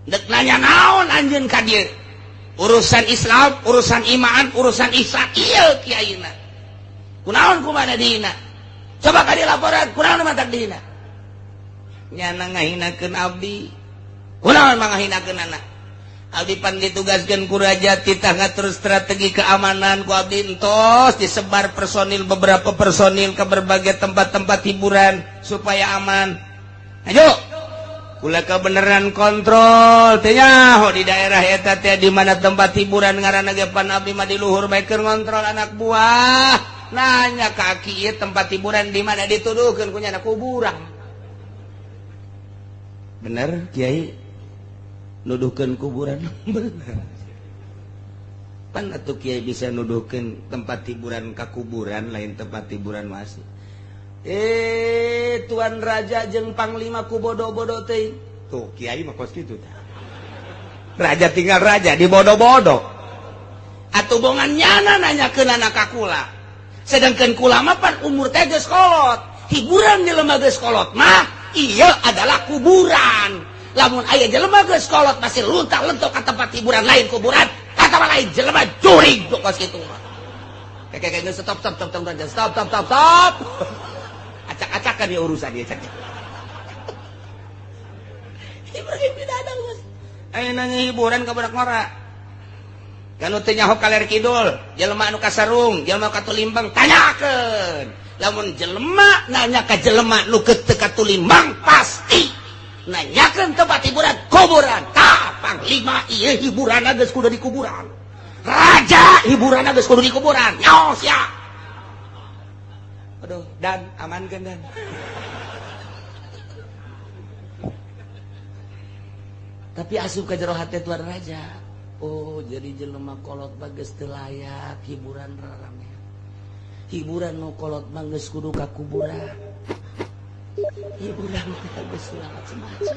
Dek nanya naon anjeun ka dieu? Urusan Islam, urusan iman, urusan ihsan ieu kiaina. Kunaon kumana dihina? Coba kadi laporan, kunaon matak dihina? Nyana ngahinakeun abdi. Kunaon mah ngahinakeun anak? Abdi pan ditugaskeun ku raja titah ngatur strategi keamanan ku abdi entos disebar beberapa personil ke berbagai tempat-tempat hiburan supaya aman. Ayo. Kula kebenaran kontrol teh nyaho di daerah eta teh di mana tempat hiburan ngaranna ge pan abdi mah di luhur bae keur ngontrol anak buah. Nanya kaki tempat hiburan di mana dituduhkan punya anak kuburan. Bener Kiai nuduhkan kuburan. Bener. Pan atuh Kiai bisa nuduhkan tempat hiburan ka kuburan lain tempat hiburan masih. Tuan Raja jeung Panglima ku bodoh-bodoh teh. Tuh Kiai mah kos kitu tah. Raja tinggal raja dibodoh-bodoh. Atuh bongan nyana nanyakeun anak kakula. Sedangkan kulama pan umur teh geus kolot. Hiburan jelema geus kolot mah ieu adalah kuburan. Lamun aya jelema geus kolot masih luntak-lentok ka tempat hiburan lain kuburan, kata lain jelema jurig tuh kos kitu mah. Kayak stop. Acak-acakan dia urusan dia cak. Ibrahim bin Adham. Aya nanya hiburan ka budak ngora. Kanu teu nyaho kaler kidul, jelema anu kasarung, jelema katulimbang tanyakeun. Lamun jelema nanya ka jelema nu teu katulimbang pasti nanyakeun tempat hiburan kuburan. Tah panglima ieu hiburanna geus kudu di kuburan. Raja hiburanna geus kudu di kuburan. Nyaho sia. Aduh, Dan amankeun Dan. Tapi asup ka jero hate Tuan Raja. Oh, jadi jelema kolot bagus teu layak hiburan rarame. Hiburan nu kolot mah geus kudu ka kuburan. Hiburan teh geus macam-macam.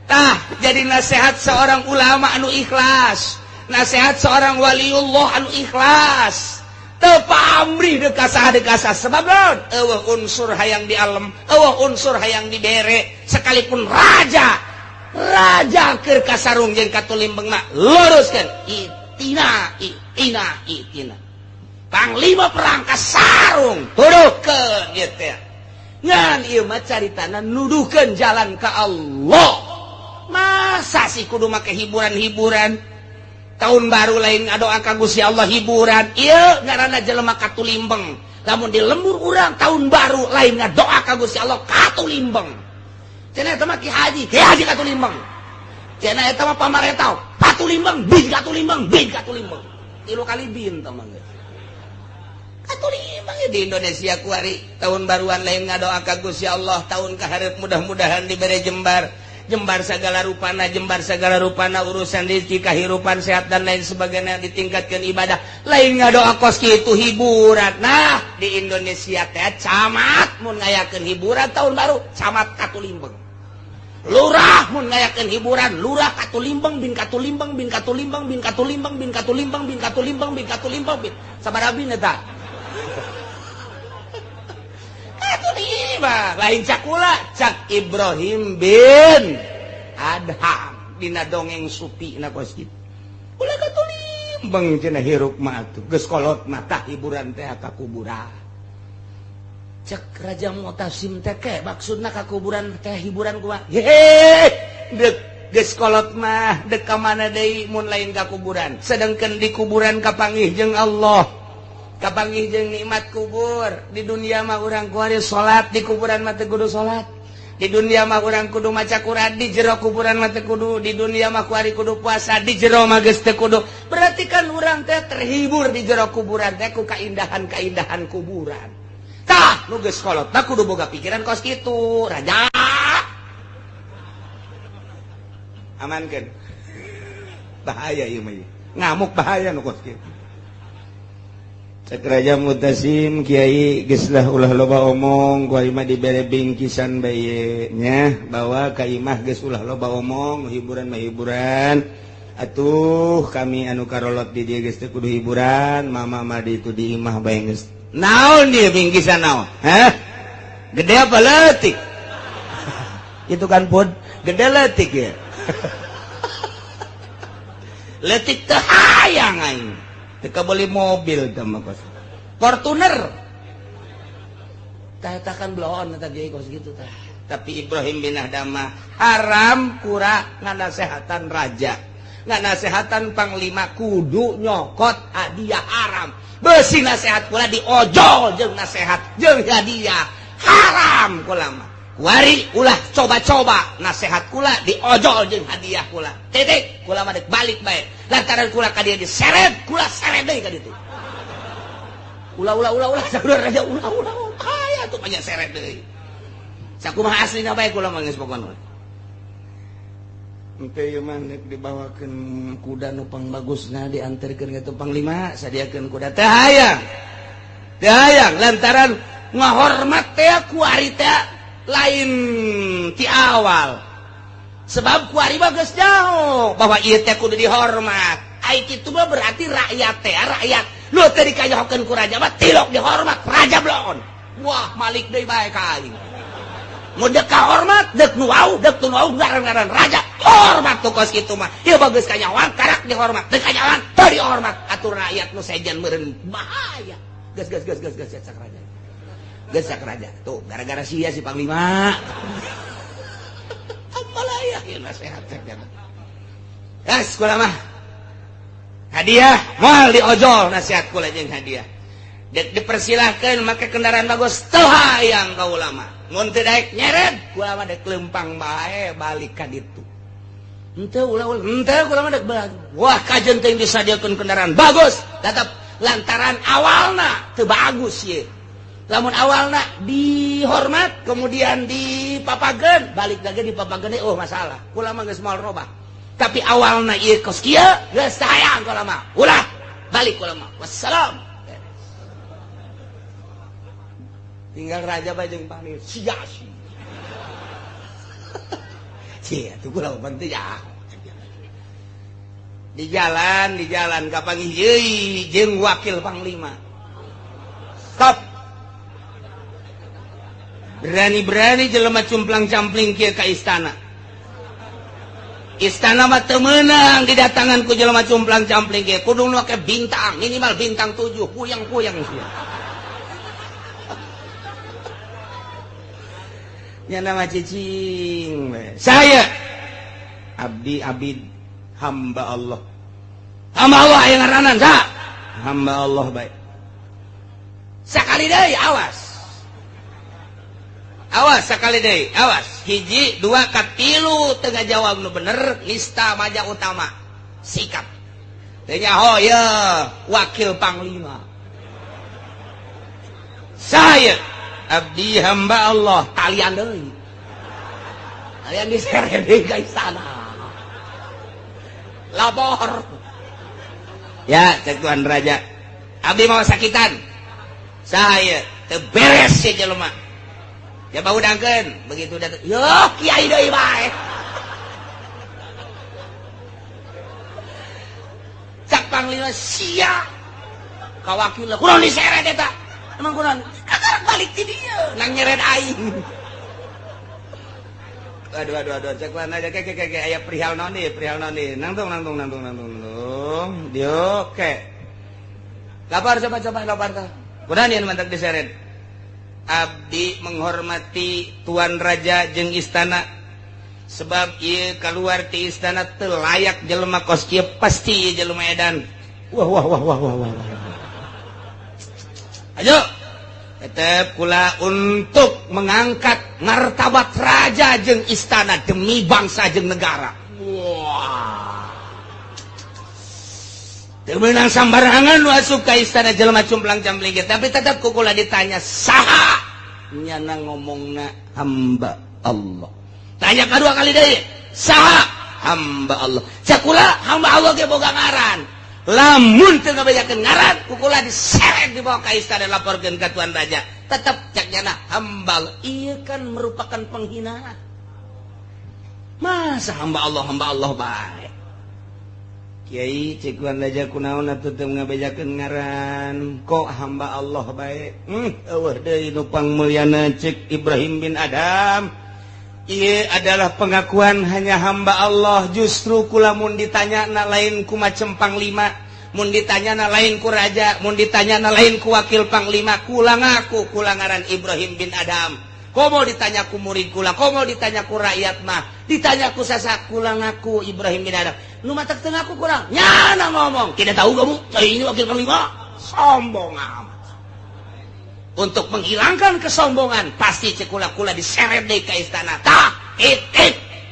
Tah, jadi nasihat seorang ulama anu ikhlas, nasihat seorang waliullah anu ikhlas. Teu pamrih dekasah sebab naon? Eueuh unsur hayang di alam, eueuh unsur hayang dibere sekalipun raja keur kasarung jeung katulimbang mah luruskeun itina. Panglima perang kasarung tuduhkeun ieu teh ngan ieu mah caritana nuduhkeun jalan ka Allah. Masa sih kudu make hiburan-hiburan? Tahun baru lain ngadoa ka Gusti Allah hiburan. Ieu ngaranna jelema katulimbeng. Lamun di lembur urang tahun baru lain ngadoa ka Gusti Allah katulimbeng. Cenah eta mah Ki Haji katulimbeng. Cenah eta mah pamarentah katulimbeng, bin katulimbeng. 3 kali bin tah mah. Katulimbeng di Indonesia kuari tahun baruan lain ngadoa ka Gusti Allah tahun kaharep mudah-mudahan dibere jembar segala rupana urusan rezeki kahirupan sehat dan lain sebagainya ditingkatkan ibadah lain ngadoa kos kitu hiburan. Nah di Indonesia teh camat mun ngayakeun hiburan tahun baru camat katulimbeng, lurah mun ngayakeun hiburan lurah katulimbeng bin sabaraha bin eta katulimbeng lain cakula cak Ibrahim bin Adham dina dongeng supi na kos kitu ulah katulimbeng cenah hirup mah atuh geus kolot mah tah hiburan teh ka kuburan cek Raja Mu'tasim teh ke maksudna ka kuburan teh hiburan kumaha dek geus kolot mah dek ka mana deui mun lain ka kuburan sedengkeun di kuburan kapanggih jeung Allah kapanggih jeung nikmat kubur. Di dunia mah urang kuari salat, di kuburan mah teu kudu salat. Di dunia mah urang kudu maca Quran, di jero kuburan mah teu kudu. Di dunia mah kuari kudu puasa, di jero mah geus teu kudu. Berarti kan urang teh terhibur di jero kuburan teh ku kaindahan-kaindahan kuburan. Tah nu geus kolot tah kudu boga pikiran kos kitu, Raja. Amankeun. Bahaya ieu mah. Ngamuk bahaya nu kos kitu. Cek Raja Mu'tasim Kiai geus lah ulah loba omong ku imah dibere bingkisan bae nya bahwa ka imah geus ulah loba omong hiburan mah hiburan atuh kami anu karolot di dieu geus teu kudu hiburan mama mah di itu di imah bae geus naon dieu bingkisan naon gede apa leutik itu kan pun gede leutik ya leutik teu hayang aing teka beli mobil sama kos Fortuner tah kan bloon eta ge kos gitu tah tapi Ibrahim bin Adham haram kura nganasehatan raja nganasehatan panglima kudu nyokot hadiah haram beusi nasehat kula diojol jeung nasehat jeung hadiah haram kula mah wari ulah coba-coba nasehat kula diojol jeung hadiah kula titik kula mah dek balik bae lantaran kula ka dieu diseret kula seret deui ka ditu ulah saudara raja ulah aya tuh banyak seret deui sakumaha aslina bae kula mah geus pokona engke ieu mah nek dibawakeun kuda nu pangbagusna dianterkeun ka panglima sadiakeun kuda teh hayang lantaran ngahormat teh ku ari teh lain ti awal sebab kuari bagus jauh bahwa ieu teh kudu dihormat ai kitu mah berarti rakyat lu teh dikayohkeun ku raja mah tilok dihormat raja bloon wah malik deui bae ka aing mun dek kahormat dek nu wau ngaran raja hormat tuh kos kitu mah ieu bagus kanyawan karak dihormat dek kanyawan teu dihormat atur rakyat nu sejen meureun bahaya geus sak raja gesak raja tuh gara-gara sia si panglima apalah ya nasehat gas kula mah hadiah moal diojol nasihat kula jeung hadiah dipersilahkeun make kendaraan bagus teu hayang ka ulama mun teu daek nyeret kula mah dek lempang bae balik ka ditu henteu kula mah dek balik wah kajen teh disadiakeun kendaraan bagus tetep lantaran awalna teu bagus ye lamun awalna dihormat kemudian dipapageun balik lagi dipapageun oh masalah kula mah geus moal robah tapi awalna ieu kos kieu geus sayang kula mah ulah balik kula mah wassalam tinggal raja bae jeung panir sia sia tuh kula penting ya di jalan kapanggih deui jeung wakil panglima stop berani-berani jelema cumplang-campling kieu ka istana mah teu meunang didatangan ku jelema cumplang-campling kieu kudu nu ke bintang minimal bintang 7 puyang-puyang sia nya nama cicing saya abdi abid hamba Allah yang ngaranan hamba Allah baik sakali deui awas sakali deui awas hiji dua katilu teu ngajawab nu bener nista maja utama sikap teu nyaho ya wakil panglima saya abdi hamba Allah talian deui kalian diseret di istana lapor ya cek Tuan Raja abdi mau sakitan saya terberes si jelema ya bau dangkeun begitu datang yo kiai deui bae cak panglima sia ka wakil kurang diseret eta emang kurang kagak balik ti dieu nang nyeret aing aduh cek Tuan Raja ke aya perihal naon deui nangtung dio ke lapar coba lapar tah kunaon ieu mantak diseret abdi menghormati Tuan Raja jeung istana sebab ieu keluar ti istana teu layak jelema kos kieu pasti ieu jelema edan wah ayo tetep kula untuk mengangkat martabat raja jeung istana demi bangsa jeung negara. Wah. Teu meunang sambarangan nu asup ka istana jelema cumplang-campling tapi tetep ku kula ditanya saha nyana ngomongna hamba Allah. Tanya kadua kali deui, saha hamba Allah. Cak kula hamba Allah ge boga ngaran. Lamun teu ngabejakeun ngaran kukula diseret dibawa ka istana laporkeun ka Tuan Raja tetep caknyana hamba ieu kan merupakan penghinaan masa hamba Allah bae Kiai cek Tuan Raja kunaon atuh teu ngabejakeun ngaran kok hamba Allah bae eueuh deui nu pangmulyana cek Ibrahim bin Adam ieu adalah pengakuan hanya hamba Allah justru kula mun ditanya na lain ku macem panglima mun ditanya na lain ku raja mun ditanya na lain ku wakil panglima kula ngaku kula ngaran Ibrahim bin Adam komo ditanya ku murid kula komo ditanya ku rakyat mah ditanya ku sasak kula ngaku Ibrahim bin Adam nu matak teu ngaku kurang nyana ngomong kita tahu kamu cai ini wakil panglima sombong amat untuk menghilangkan kesombongan pasti cekula-kula diseret deh ke istana tah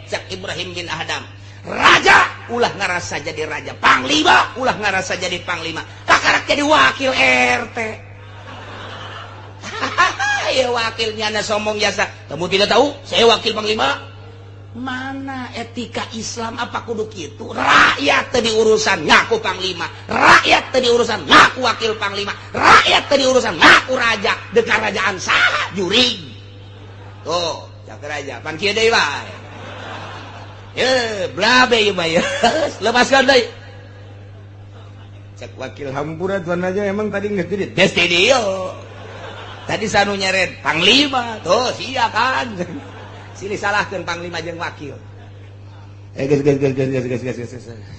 cek Ibrahim bin Adam raja ulah ngarasa jadi raja panglima ulah ngarasa jadi panglima kakarak jadi wakil RT ya wakilnya na sombong biasa kamu tidak tahu saya wakil panglima mana etika Islam apa kudu kitu rakyat tadi urusan ngaku panglima rakyat tadi urusan ngaku wakil panglima rakyat tadi urusan ngaku raja dek kerajaan saha jurig tuh cak raja pan kieu deui bae ye blabe ieu bae lepaskan deui cek wakil hampura Tuan Raja emang tadi geus di des di dieu tadi sanu nyeret panglima tuh sia kan silih salahkeun panglima jeung wakil.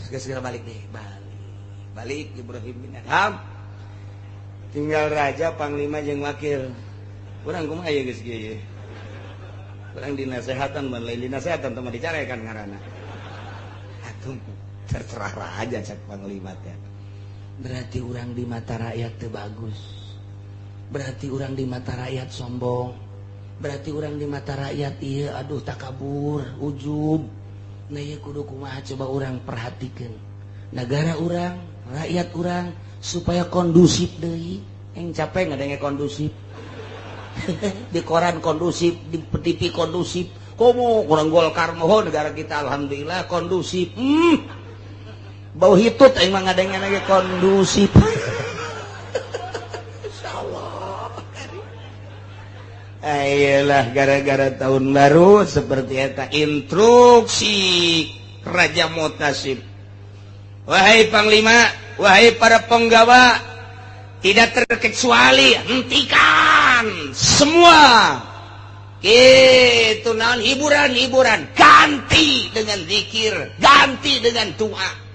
Geus balik deh, balik Ibrahim bin Adam. Tinggal raja, panglima jeung wakil. Urang kumaha aya geus kieu. Urang dinasehatan mun lain dinasehatan teh mah dicarekan ngaranna. Atuh terserah raja cak panglima teh. Berarti urang di mata rakyat teu bagus. Berarti urang di mata rakyat sombong. Berarti orang di mata rakyat iya aduh takabur ujub nah iya kudu kumaha coba orang perhatikan negara orang rakyat orang supaya kondusif deui yang capek ngadenge kondusif di koran kondusif di TV kondusif komo orang Golkar mohon negara kita alhamdulillah kondusif bau hitut aing mah ngadenge lagi kondusif ayolah gara-gara tahun baru seperti eta instruksi Raja Mutasib wahai panglima wahai para penggawa tidak terkecuali hentikan semua itu naon hiburan ganti dengan zikir ganti dengan doa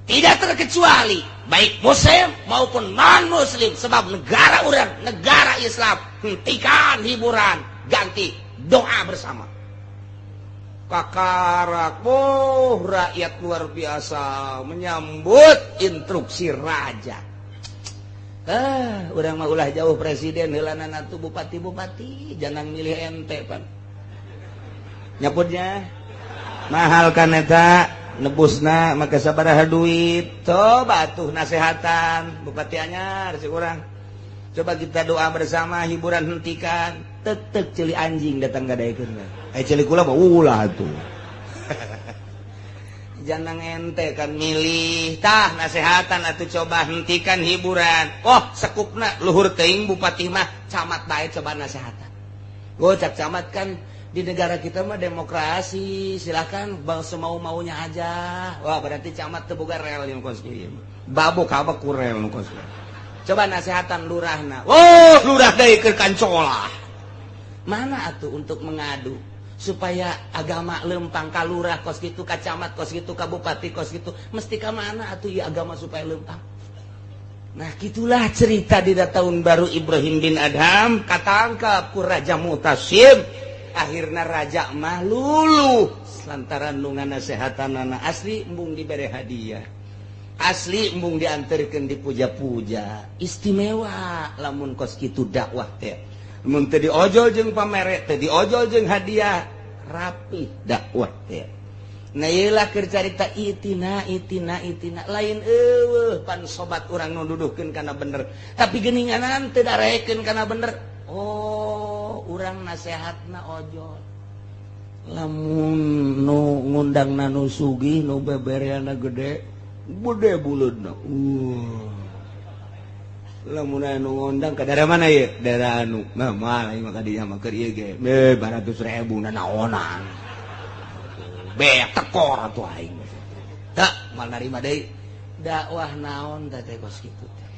tidak terkecuali baik muslim maupun non muslim sebab negara orang negara Islam hentikan hiburan ganti doa bersama. Kakarak, rakyat luar biasa menyambut instruksi raja. Urang mah ulah jauh presiden, heulanan atuh bupati-bupati, jangan milih ente pan. Nyaputnya mahal kan eta, nebusna maka sabaraha duit. Coba tuh nasehatan bupati anyar si urang. Coba kita doa bersama, hiburan hentikan. Tetek celi anjing datang gadaekeun. Celi kula mah ulah tuh. Jangan ente kan milih tah nasehatan atuh coba hentikan hiburan. Oh sekupna luhur teuing bupati mah camat bae coba nasehatan. Cak camat kan di negara kita mah demokrasi, silakan semau-maunya aja. Wah berarti camat teu boga rel yang kos kieu. Babok apa kurel nu kos. Coba nasehatan lurahna. Oh lurah deui keur kancolah. Mana atuh untuk mengadu supaya agama lempang ka lurah kos kitu, ka camat kos kitu, ka bupati kos kitu, mesti ka mana atuh ieu agama supaya lempang. Nah gitulah cerita di tahun baru Ibrahim bin Adham katangkap ku Raja Mutasim. Akhirna raja mah luluh lantaran nu nganasehatanana asli embung dibere hadiah. Asli embung dianterkeun dipuja-puja. Istimewa lamun kos kitu dakwah teh. Mun teu diojol jeung pamere, teu diojol jeung hadiah, rapi dakwah teh. Nah ieulah keur carita itina lain eueuh pan sobat urang nu duduhkeun kana bener. Tapi geuninganan teu darekeun kana bener. Oh, urang nasehatna ojol. Lamun nu ngundangna nu sugih, nu bebereana gede buleudna. Lamun anu ngundang ka daerah mana ye? Daerah anu. Nah, malah ieu mah kadinya mah keur ieu ge. 200.000 na naonan. Beak tekor atuh aing. Tak mal narima deui. Dakwah naon teh kos kitu teh.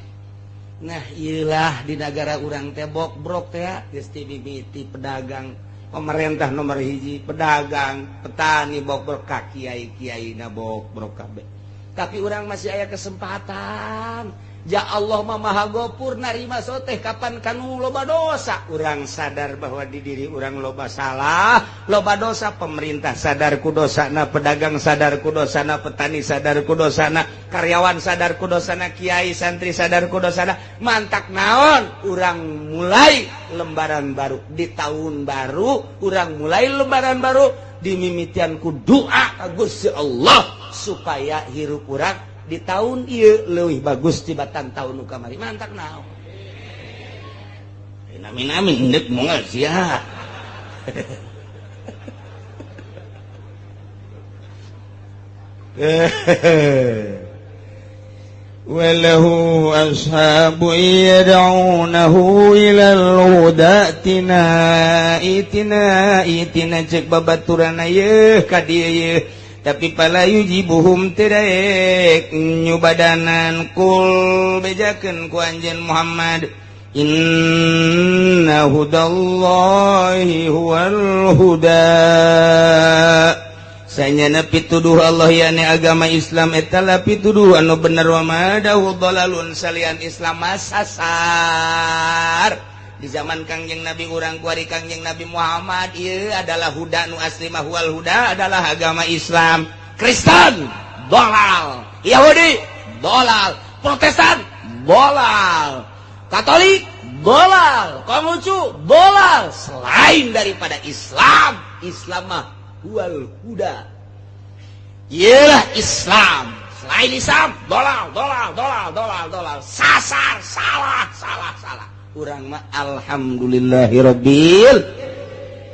Nah, ieulah di negara urang teh bok-brok teh geus timimiti pedagang, pemerintah nomor 1, pedagang, petani bok-brok ka kiai-kiaina bok-brok kabeh. Tapi urang masih aya kesempatan. Ya Allah mah maha gopur narima soteh kapan kanu loba dosa. Urang sadar bahwa di diri urang loba salah, loba dosa. Pemerintah sadar ku dosana, pedagang sadar ku dosana, petani sadar ku dosana, karyawan sadar ku dosana, kiai santri sadar ku dosana. Mantak naon urang mulai lembaran baru di tahun baru, urang mulai lembaran baru dimimitian ku doa ka Gusti Allah supaya hirup urang di tahun ieu leuwih bagus tibatan tahun nu kamari. Mantak naon. Amin ndek moal sia. Walahu ashabu yad'unahu ilal hudatina itina cek babaturan ye ka dieu ye. Tapi pala yujibuhum tiraek nyubadanan kul bejakeun ku anjeun Muhammad. Inna hudallahi huwal huda. Sanyana pituduh Allah yani agama Islam eta la pituduh anu bener wa madahu dhalalun salian Islam masasar. Di zaman Kangjeng Nabi urang kuari Kangjeng Nabi Muhammad ieu adalah huda nu asli mah wal huda adalah agama Islam. Kristen dolal, Yahudi dolal, Protestan dolal, Katolik dolal, Konghucu dolal. Selain daripada Islam, Islam mah wal huda. Ialah Islam. Selain Islam dolal. Sasar, salah. Urang mah alhamdulillahirabbil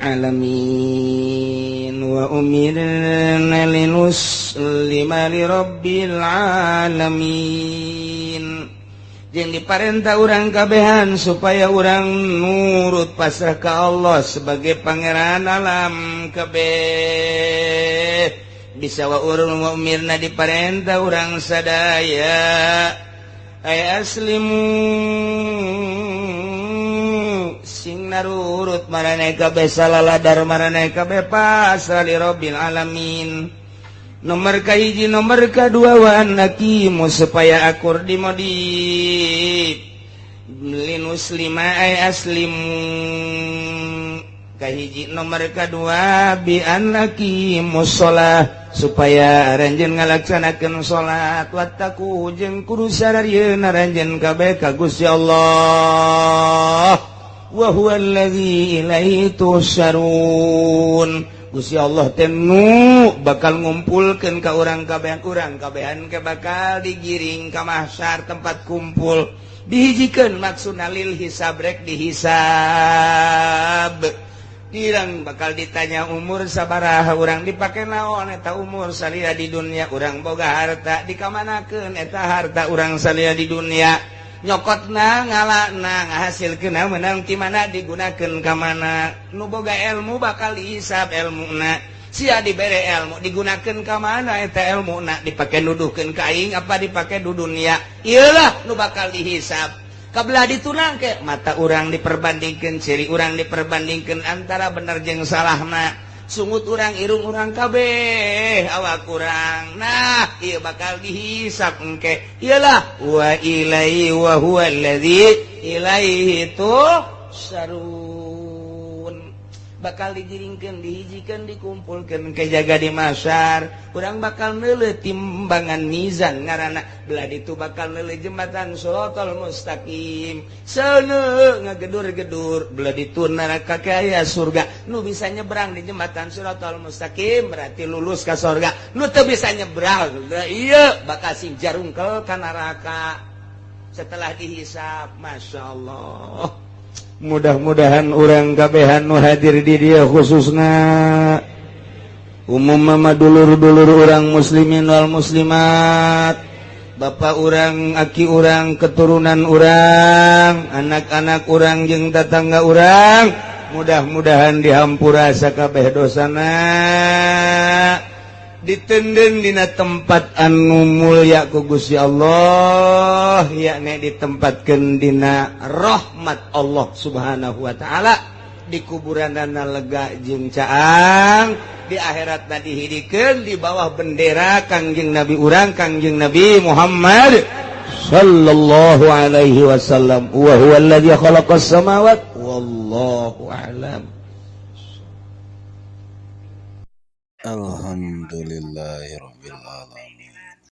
alamin wa umirna linuslima lirabbil alamin. Jeung diparentah urang kabehan supaya urang nurut pasrah ka Allah sebagai pangeran alam kabeh. Bisa wa urang wa umirna diparentah urang sadaya ay aslimu sing narurut maraneh kabeh salaladar maraneh kabeh pasrah li rabbil alamin. Nomor kahiji nomor kadua wa nakimu supaya akur dimodif linuslima ay aslimu kahiji nomor kedua bi annaki musholah supaya ranjeun ngalaksanakeun salat wattaku jeung kudu sararieuna ranjeun kabeh ka Gusti Allah wa huwal ladzi ilaihi tusyarun. Gusti Allah teh nu bakal ngumpulkeun ka urang kabehan ke bakal digiring ka mahsyar tempat kumpul dihijikeun maksudna lil hisab rek dihisab. Kirang bakal ditanya umur sabaraha urang dipake naon eta umur salira di dunia urang boga harta dikamanakeun eta harta urang salira di dunia nyokotna ngalana ngahasilkeun meunang ti mana digunakeun ka mana nu boga ilmu bakal dihisab ilmuna sia dibere ilmu digunakeun ka mana eta ilmuna dipake nuduhkeun ka aing apa dipake di dunia ieu lah nu bakal dihisab. Kabelah ditunang ke mata urang diperbandingkan ciri urang diperbandingkan antara bener jeung salahna sungut urang irung urang kabeh awak urang nah ieu bakal dihisab engke ialah wa ilaihi wa huwa alladzi ilaihi tusarun bakal digiringkeun dihijikeun dikumpulkeun ke jaga di mahsyar urang bakal neuleuh timbangan mizan ngaranna belah ditu bakal neuleuh jembatan shiratal mustaqim seuneu ngagedur-gedur belah ditu neraka ke aya surga nu bisa nyebrang di jembatan shiratal mustaqim berarti lulus ka surga nu teu bisa nyebrang ieu bakal sing jarungkel ka neraka setelah dihisab. masyaallah. Mudah-mudahan orang kabehan nu hadir di dia khususna umum mama dulur-dulur orang muslimin wal muslimat bapak orang aki orang keturunan orang anak-anak orang jeung tetangga orang mudah-mudahan dihampura sakabeh dosana ditenden dina tempat anu mulya ku Gusti Allah yakni ditempatkeun dina rahmat Allah Subhanahu wa taala di kuburanna lega jeung caang di akhiratna dihidikeun di bawah bendera Kangjeng Nabi urang Kangjeng Nabi Muhammad sallallahu alaihi wasallam wa huwa alladzi khalaqas samawati wallahu a'lam. Alhamdulillahirabbil alamin.